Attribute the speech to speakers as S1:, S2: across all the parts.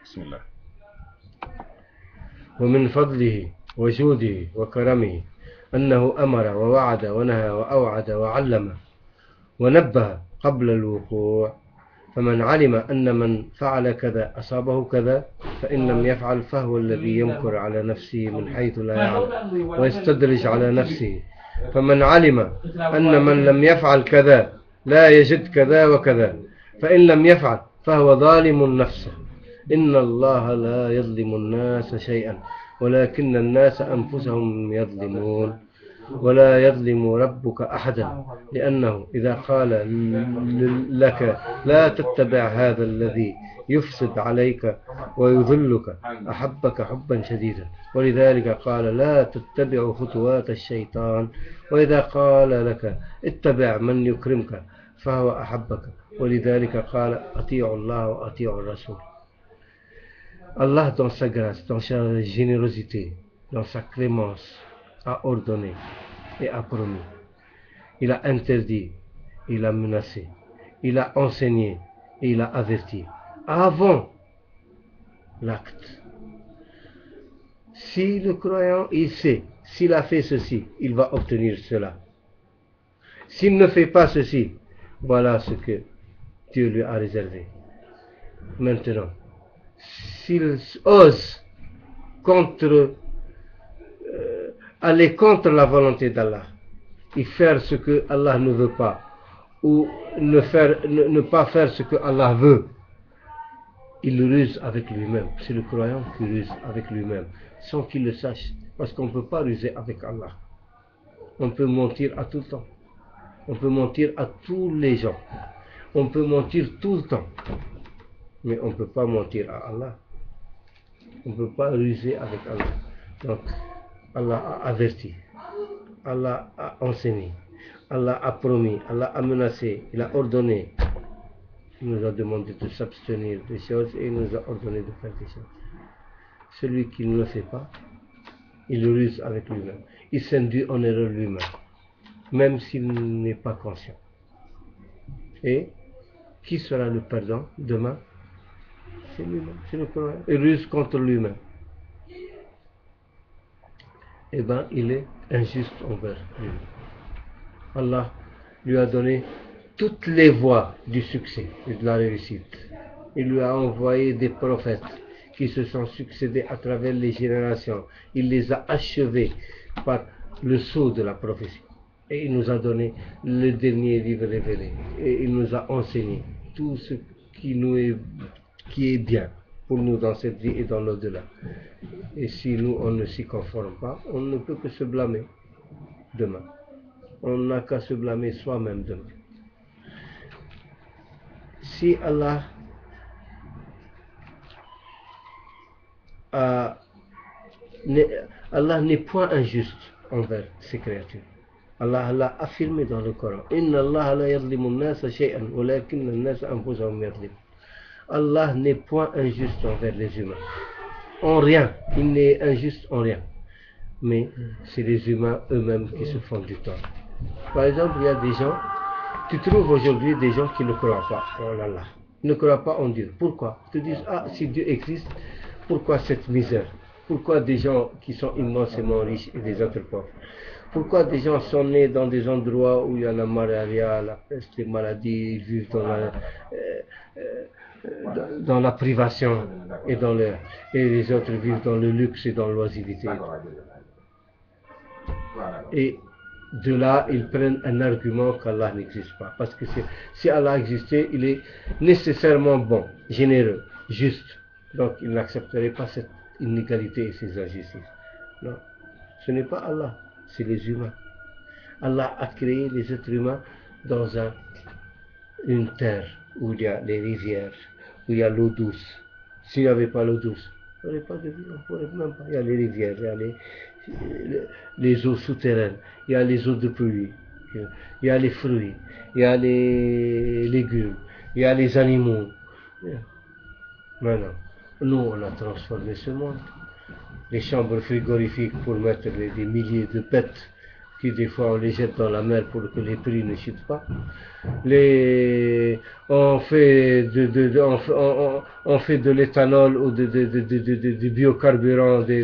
S1: بسم الله.
S2: ومن فضله وجوده وكرمه أنه أمر ووعد ونهى وأوعد وعلم ونبه قبل الوقوع، فمن علم أن من فعل كذا أصابه كذا، فإن لم يفعل فهو الذي يمكر على نفسه من حيث لا يعلم ويستدرج على نفسه، فمن علم أن من لم يفعل كذا لا يجد كذا وكذا، فإن لم يفعل فهو ظالم نفسه. إن الله لا يظلم الناس شيئا ولكن الناس أنفسهم يظلمون. ولا يظلم ربك أحدا، لأنه إذا قال لك لا تتبع هذا الذي يفسد عليك ويذلك أحبك حبا شديدا، ولذلك قال لا تتبع خطوات الشيطان، وإذا قال لك اتبع من يكرمك فهو أحبك، ولذلك قال أطيعوا الله وأطيعوا الرسول. Allah, dans sa grâce, dans sa générosité, dans sa clémence, a ordonné et a promis. Il a interdit, il a menacé, il a enseigné et il a averti avant l'acte. Si le croyant, il sait, s'il a fait ceci, il va obtenir cela. S'il ne fait pas ceci, voilà ce que Dieu lui a réservé. Maintenant, s'il ose aller contre la volonté d'Allah et faire ce que Allah ne veut pas, ou ne pas faire ce que Allah veut, il ruse avec lui-même. C'est le croyant qui ruse avec lui-même sans qu'il le sache, parce qu'on ne peut pas ruser avec Allah. On peut mentir à tout le temps, on peut mentir à tous les gens, on peut mentir tout le temps, mais on ne peut pas mentir à Allah. On ne peut pas ruser avec Allah. Donc, Allah a averti, Allah a enseigné, Allah a promis, Allah a menacé, il a ordonné. Il nous a demandé de s'abstenir des choses et il nous a ordonné de faire des choses. Celui qui ne le fait pas, il ruse avec lui-même. Il s'induit en erreur lui-même, même s'il n'est pas conscient. Et qui sera le perdant demain? C'est lui-même, c'est le croyant. Il ruse contre lui-même. Eh bien, il est injuste envers lui. Allah lui a donné toutes les voies du succès et de la réussite. Il lui a envoyé des prophètes qui se sont succédés à travers les générations. Il les a achevés par le sceau de la prophétie. Et il nous a donné le dernier livre révélé. Et il nous a enseigné tout ce qui est bien pour nous dans cette vie et dans l'au-delà. Et si nous, on ne s'y conforme pas, on ne peut que se blâmer demain. On n'a qu'à se blâmer soi-même demain. Si Allah n'est point injuste envers ses créatures. Allah l'a affirmé dans le Coran. Inna Allah la yadlimu an-nasa shay'an walakinna an-nasa anfusahum yadlimun. Allah n'est point injuste envers les humains. En rien. Il n'est injuste en rien. Mais c'est les humains eux-mêmes qui se font du tort. Par exemple, il y a des gens, tu trouves aujourd'hui des gens qui ne croient pas en Allah. Ils ne croient pas en Dieu. Pourquoi? Ils te disent, ah, si Dieu existe, pourquoi cette misère? Pourquoi des gens qui sont immensément riches et des autres pauvres? Pourquoi des gens sont nés dans des endroits où il y a la malaria, la peste, les maladies, ils vivent dans la privation et les autres vivent dans le luxe et dans l'oisiveté. Et de là, ils prennent un argument qu'Allah n'existe pas. Parce que si Allah existait, il est nécessairement bon, généreux, juste. Donc, il n'accepterait pas cette inégalité et ces injustices. Non, ce n'est pas Allah, c'est les humains. Allah a créé les êtres humains dans une terre où il y a les rivières, où il y a l'eau douce. S'il n'y avait pas l'eau douce, il n'y aurait pas de vie, on ne pourrait même pas. Il y a les rivières, il y a les eaux souterraines, il y a les eaux de pluie, il y a les fruits, il y a les légumes, il y a les animaux. Maintenant, nous, on a transformé ce monde. Les chambres frigorifiques pour mettre des milliers de bêtes qui des fois on les jette dans la mer pour que les prix ne chutent pas. On fait on fait de l'éthanol ou des biocarburants des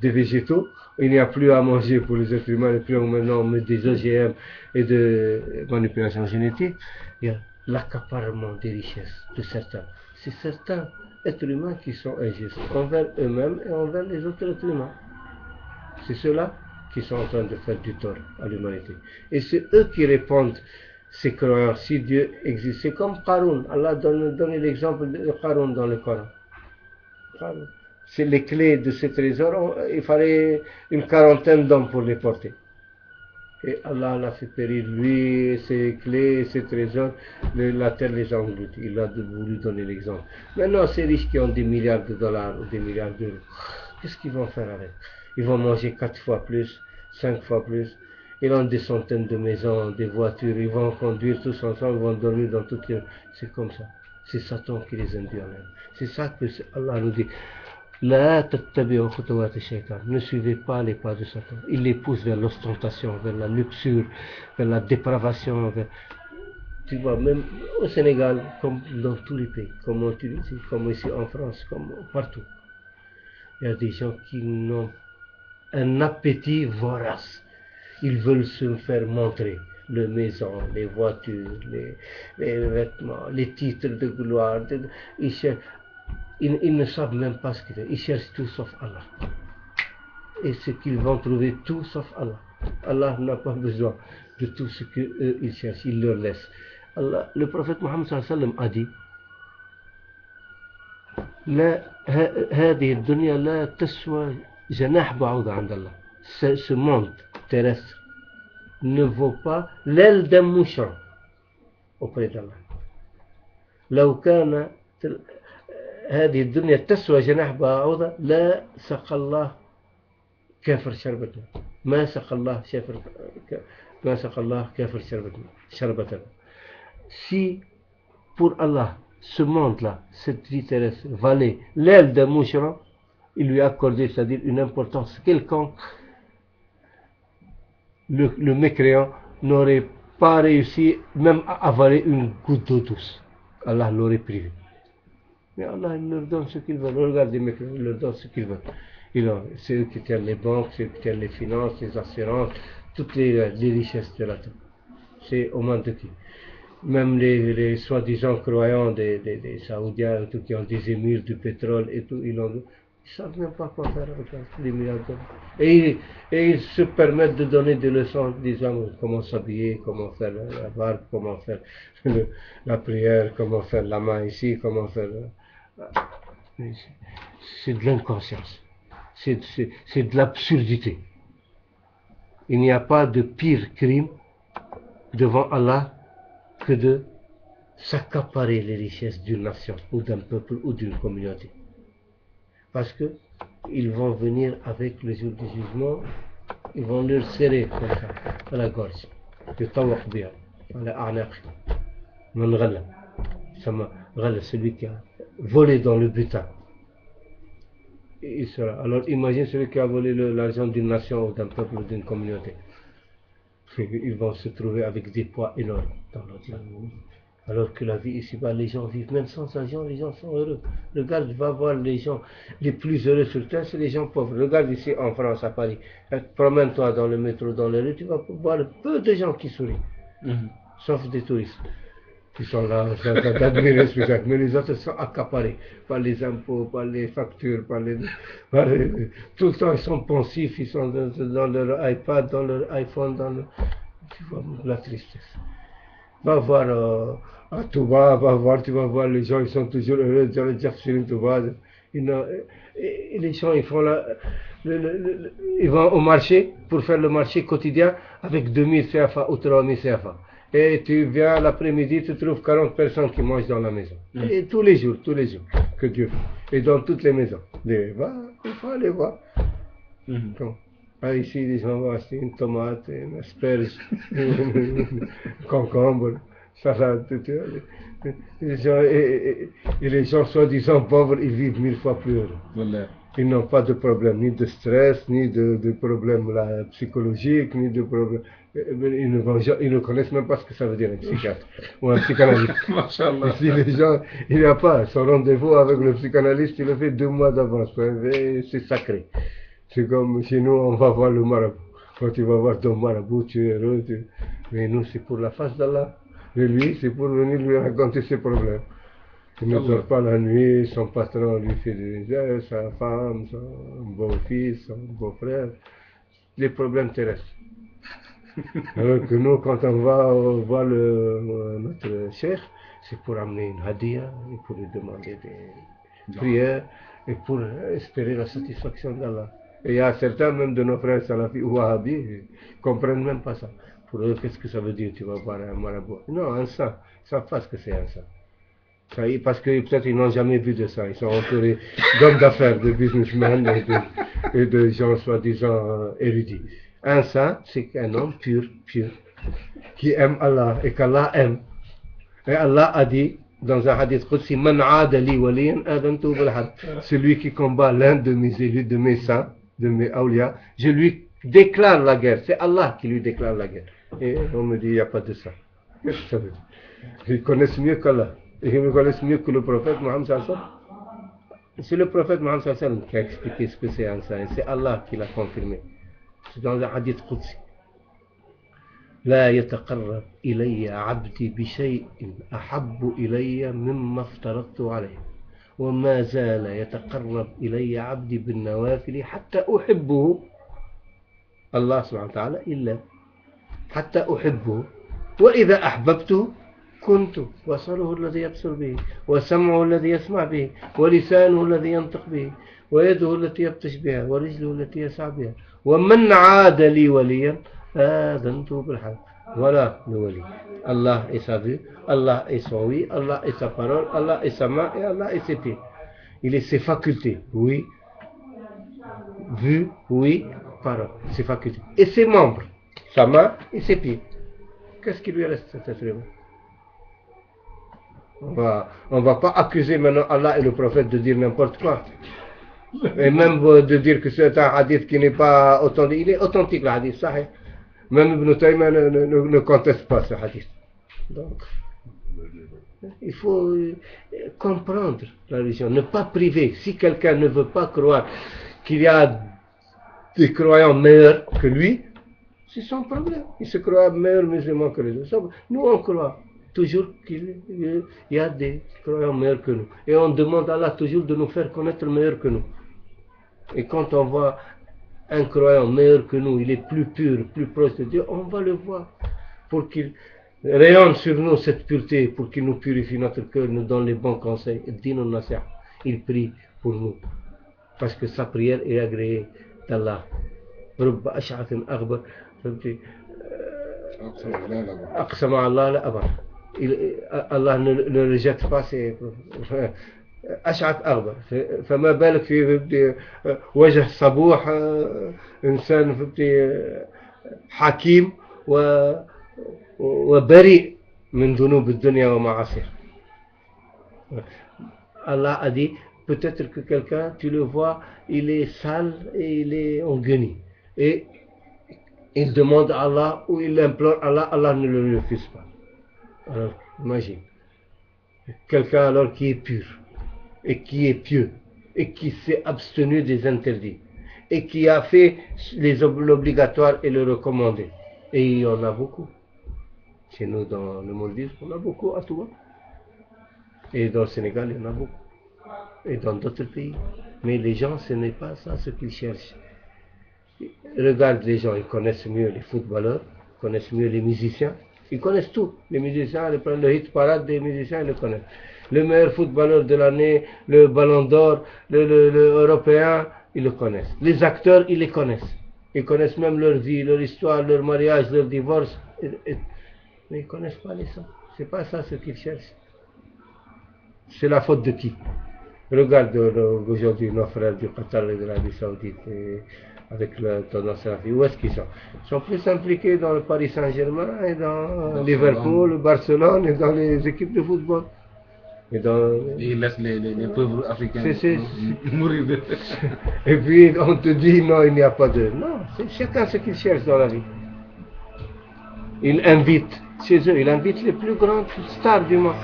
S2: végétaux. Il n'y a plus à manger pour les êtres humains, et puis maintenant on met des OGM et de manipulation génétique. Il y a l'accaparement des richesses de certains. C'est certains êtres humains qui sont injustes envers eux-mêmes et envers les autres êtres humains. C'est ceux-là qui sont en train de faire du tort à l'humanité. Et c'est eux qui répondent ces croyances. Si Dieu existe, c'est comme Qarun. Allah donne l'exemple de Qarun dans le Coran. C'est les clés de ce trésor. Il fallait une quarantaine d'hommes pour les porter. Et Allah l'a fait périr, lui, ses clés, ses trésors, la terre les a engloutis. Il a voulu donner l'exemple. Maintenant, ces riches qui ont des milliards de dollars ou des milliards d'euros, qu'est-ce qu'ils vont faire avec? Ils vont manger 4 fois plus, 5 fois plus. Ils ont des centaines de maisons, des voitures, ils vont conduire tous ensemble, ils vont dormir dans toutes les... C'est comme ça. C'est Satan qui les induit en eux. C'est ça que Allah nous dit. Ne suivez pas les pas de Satan. Il les pousse vers l'ostentation, vers la luxure, vers la dépravation. Tu vois, même au Sénégal, comme dans tous les pays, comme en Tunisie, comme ici en France, comme partout. Il y a des gens qui n'ont un appétit vorace. Ils veulent se faire montrer les maisons, les voitures, les vêtements, les titres de gloire. Ils ne savent même pas ce qu'ils veulent. Ils cherchent tout sauf Allah. Et ce qu'ils vont trouver tout sauf Allah. Allah n'a pas besoin de tout ce qu'ils cherchent. Il leur laisse. Allah, le prophète Mohammed sallallahu alayhi wa sallam a dit هذه الدنيا لا تسوى جناح بعوضة عند الله. Ce monde terrestre ne vaut pas l'aile d'un moucheron auprès d'Allah. لو كان هذه الدنيا تسوى جناح بعوضة لا سقى الله كافر شربة. ما سقى الله كافر شربة. Si pour Allah ce monde-là, cette vie terrestre, valait l'aile d'un moucheron, il lui a accordé, c'est-à-dire une importance quelconque, le mécréant n'aurait pas réussi même à avaler une goutte d'eau douce. Allah l'aurait privé. Mais Allah, il leur donne ce qu'ils veulent. Regarde les mécréants, il leur donne ce qu'ils veulent. C'est eux qui tiennent les banques, c'est eux qui tiennent les finances, les assurances, toutes les richesses de la terre. C'est aux mains de qui? Même les soi-disant croyants des Saoudiens qui ont des émirs du pétrole et tout, ils ne savent même pas quoi faire avec les milliards d'euros. Et ils se permettent de donner des leçons, disant comment s'habiller, comment faire la barbe, comment faire la prière, comment faire la main ici, comment faire... C'est de l'inconscience, c'est de l'absurdité. Il n'y a pas de pire crime devant Allah que de s'accaparer les richesses d'une nation ou d'un peuple ou d'une communauté. Parce que ils vont venir avec le jour du jugement, ils vont leur serrer comme ça à la gorge. يطوق بها على أعناقهم من غلى. Celui qui a volé dans le butin. Il sera. Alors imagine celui qui a volé l'argent d'une nation ou d'un peuple ou d'une communauté. Ils vont se trouver avec des poids énormes dans notre vie. Alors que la vie ici-bas, les gens vivent même sans argent, les gens sont heureux. Regarde, va voir les gens les plus heureux sur terre, c'est les gens pauvres. Regarde ici en France, à Paris. Promène-toi dans le métro, dans les rues, tu vas voir peu de gens qui sourient. Sauf des touristes qui sont là, d'admirer ce spectacle. Mais les autres sont accaparés par les impôts, par les factures, tout le temps ils sont pensifs, ils sont dans leur iPad, dans leur iPhone, tu vois la tristesse. Va voir à Touba, tu vas voir les gens, ils sont toujours heureux, dans le Jeff Touba. Et les gens, ils font ils vont au marché pour faire le marché quotidien avec 2000 CFA ou 3000 CFA. Et tu viens l'après-midi, tu trouves 40 personnes qui mangent dans la maison. Et tous les jours, que Dieu fait. Et dans toutes les maisons. Il faut aller voir. Ici, les gens vont acheter une tomate, une asperge, un concombre, salade, et les gens soi-disant pauvres, ils vivent 1000 fois plus heureux.
S1: Voilà.
S2: Ils n'ont pas de problème, ni de stress, ni de problème là, psychologique, ni de problème. Ils ne connaissent même pas ce que ça veut dire un psychiatre ou un psychanalyste. Ici, les gens, il n'y a pas. Son rendez-vous avec le psychanalyste, il le fait 2 mois d'avance. C'est sacré. C'est comme chez nous, on va voir le marabout. Quand tu vas voir ton marabout, tu es heureux. Mais nous, c'est pour la face d'Allah. Et lui, c'est pour venir lui raconter ses problèmes. Il ne dort pas la nuit, son patron lui fait des misères, sa femme, son beau-fils, son beau-frère. Les problèmes terrestres. Alors que nous, quand on va voir notre chef, c'est pour amener une hadia, et pour lui demander des prières, et pour espérer la satisfaction d'Allah. Et il y a certains, même de nos frères salafis ou wahhabis, ne comprennent même pas ça. Pour eux, qu'est-ce que ça veut dire, tu vas voir un marabout? Non, un saint. Ils ne savent pas ce que c'est un saint. Ça, parce que peut-être ils n'ont jamais vu de ça. Ils sont entourés d'hommes d'affaires, de businessmen et de gens soi-disant érudits. Un saint, c'est un homme pur, qui aime Allah et qu'Allah aime. Et Allah a dit dans un hadith Qudsi, Man aadali waliyan adantu bil harb. Celui qui combat l'un de mes élus, de mes saints, de mes awliya, je lui déclare la guerre. C'est Allah qui lui déclare la guerre. Et on me dit, il n'y a pas de ça. Qu'est-ce que ça veut dire? Ils connaissent mieux qu'Allah. Et ils me connaissent mieux que le prophète Mohammed sallallahu alayhi wa sallam. C'est le prophète Mohammed sallallahu alayhi wa sallam qui a expliqué ce que c'est un saint. C'est Allah qui l'a confirmé. C'est dans un hadith Qudsi. لا يتقرب إلي عبدي بشيء أحب إلي مما افترضت عليه وما زال يتقرب إلي عبدي بالنوافل حتى أحبه الله سبحانه وتعالى إلا حتى أحبه وإذا أحببته كنت بصره الذي يبصر به وسمعه الذي يسمع به ولسانه الذي ينطق به ويده التي يبطش بها ورجله التي يسعى بها ومن عاد لي وليا آذنته بالحرب. Voilà le wali. Allah est sa vue, Allah est son oui, Allah est sa parole, Allah est sa main et Allah est ses pieds. Il est ses facultés, oui, vue, oui, parole, ses facultés. Et ses membres, sa main et ses pieds. Qu'est-ce qui lui reste cet être humain? On va pas accuser maintenant Allah et le prophète de dire n'importe quoi. Et même de dire que c'est un hadith qui n'est pas authentique. Il est authentique le hadith, ça. Même Ibn Taymiyyah ne conteste pas ce hadith. Donc, il faut comprendre la religion, ne pas priver. Si quelqu'un ne veut pas croire qu'il y a des croyants meilleurs que lui, c'est son problème. Il se croit meilleur musulman que les autres. Nous, on croit toujours qu'il y a des croyants meilleurs que nous. Et on demande à Allah toujours de nous faire connaître le meilleur que nous. Et quand on voit un croyant meilleur que nous, il est plus pur, plus proche de Dieu, on va le voir. Pour qu'il rayonne sur nous cette pureté, pour qu'il nous purifie notre cœur, nous donne les bons conseils. Il prie pour nous. Parce que sa prière est agréée d'Allah. Allah ne rejette pas ses أشعث أغبر فما بالك في وجه صبوح إنسان حكيم وبريء من ذنوب الدنيا ومعاصيها. Allah a dit peut-être que quelqu'un, tu le vois, il est sale et il est en guenille. Et il demande à Allah ou il implore Allah, Allah ne le refuse pas. Alors, imagine. Quelqu'un alors qui est pur, et qui est pieux, et qui s'est abstenu des interdits, et qui a fait l'obligatoire et le recommandé. Et il y en a beaucoup. Chez nous, dans le Maldives, on a beaucoup à Touba. Et dans le Sénégal, il y en a beaucoup. Et dans d'autres pays. Mais les gens, ce n'est pas ça ce qu'ils cherchent. Regarde les gens, ils connaissent mieux les footballeurs, ils connaissent mieux les musiciens. Ils connaissent tout. Les musiciens, ils prennent le hit parade des musiciens, ils le connaissent. Le meilleur footballeur de l'année, le ballon d'or, le européen, ils le connaissent. Les acteurs, ils les connaissent. Ils connaissent même leur vie, leur histoire, leur mariage, leur divorce. Mais ils ne connaissent pas les ça. C'est pas ça ce qu'ils cherchent. C'est la faute de qui? Regarde aujourd'hui nos frères du Qatar et de l'Arabie Saoudite avec la tendance à la vie. Où est-ce qu'ils sont? Ils sont plus impliqués dans le Paris Saint-Germain et dans Liverpool, le Barcelone et dans les équipes de football. Et, dans...
S3: Et il laisse les pauvres africains mourir de...
S2: Et puis on te dit non, il n'y a pas de... Non, c'est chacun ce qu'il cherche dans la vie. Il invite, chez eux, il invite les plus grandes stars du monde.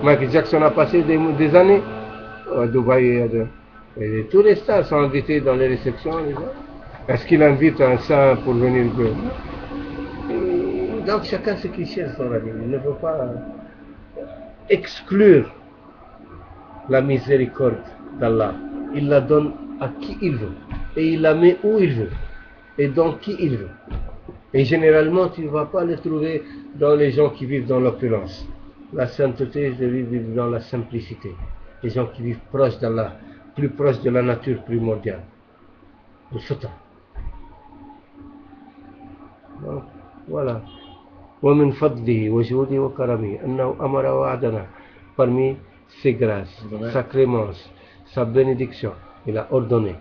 S2: Michael Jackson a passé des années à Dubaï. Et tous les stars sont invités dans les réceptions. Est-ce qu'il invite un saint pour venir? Donc chacun ce qu'il cherche dans la vie. Il ne veut pas exclure la miséricorde d'Allah. Il la donne à qui il veut. Et il la met où il veut. Et dans qui il veut. Et généralement, tu ne vas pas le trouver dans les gens qui vivent dans l'opulence. La sainteté, je vis dans la simplicité. Les gens qui vivent proches d'Allah, plus proches de la nature primordiale. Le sultan. Donc, voilà. ومن فضله وجوده وكرمه أنه أمر وعدنا. Parmi ses grâces, sa clémence, sa bénédiction, il a ordonné,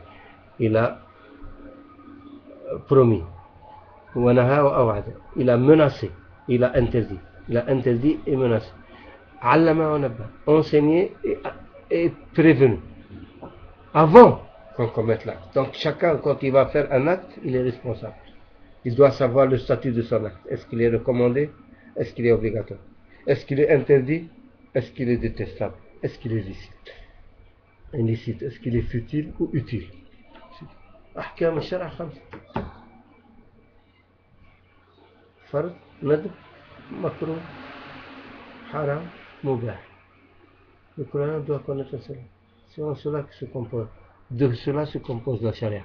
S2: il a promis. Il a menacé, il a interdit. Il a interdit et menacé. Allama wa nabba, enseigné et prévenu. Avant qu'on commette l'acte. Donc chacun, quand il va faire un acte, il est responsable. Il doit savoir le statut de son acte. Est-ce qu'il est recommandé? Est-ce qu'il est obligatoire? Est-ce qu'il est interdit? Est-ce qu'il est détestable? Est-ce qu'il est licite? Illicite. Est-ce qu'il est futile ou utile? أحكام الشرع خمسة. فرض، ندب، مكروه، haram, mubah. Le Coran doit connaître cela. C'est en cela que se compose. De cela se compose la charia.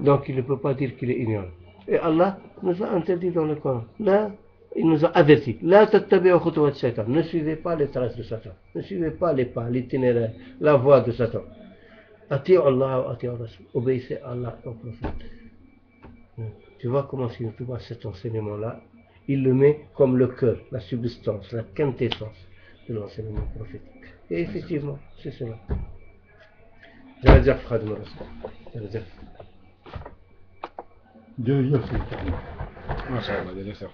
S2: Donc il ne peut pas dire qu'il est ignorant. Et Allah nous a interdit dans le Coran. Là, il nous a averti. La tattabi'u khutuwat shaytan. Ne suivez pas les traces de Satan. Ne suivez pas les pas, l'itinéraire, la voie de Satan. Ati'u Allah wa ati'u Rasul. Obéissez à Allah et au prophète. Tu vois comment si tu vois cet enseignement-là, il le met comme le cœur, la substance, la quintessence de l'enseignement prophétique. Et effectivement, c'est cela. جرجف خادم الرسول جرجف
S1: jërëjëf. macha allah jërëjëf.